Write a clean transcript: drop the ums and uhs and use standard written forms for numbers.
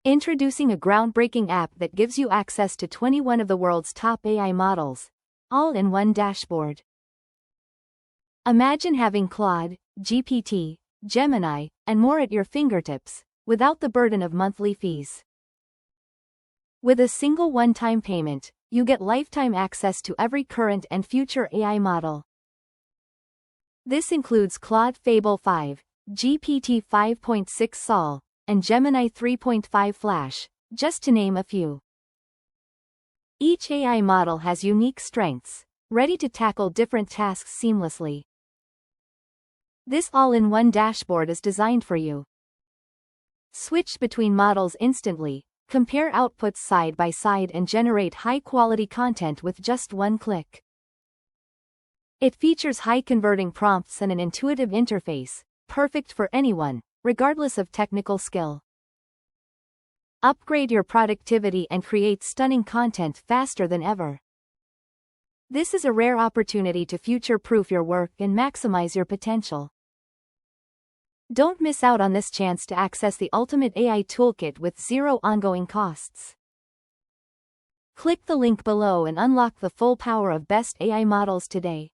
Introducing a groundbreaking app that gives you access to 21 of the world's top AI models, all in one dashboard. Imagine having Claude, GPT, Gemini, and more at your fingertips, without the burden of monthly fees. With a single one-time payment, you get lifetime access to every current and future AI model. This includes Claude Fable 5, GPT 5.6 Sol, and Gemini 3.5 Flash, just to name a few. Each AI model has unique strengths, ready to tackle different tasks seamlessly. This all-in-one dashboard is designed for you. Switch between models instantly, compare outputs side by side and generate high-quality content with just one click. It features high-converting prompts and an intuitive interface, perfect for anyone, regardless of technical skill. Upgrade your productivity and create stunning content faster than ever. This is a rare opportunity to future-proof your work and maximize your potential. Don't miss out on this chance to access the ultimate AI toolkit with zero ongoing costs. Click the link below and unlock the full power of best AI models today.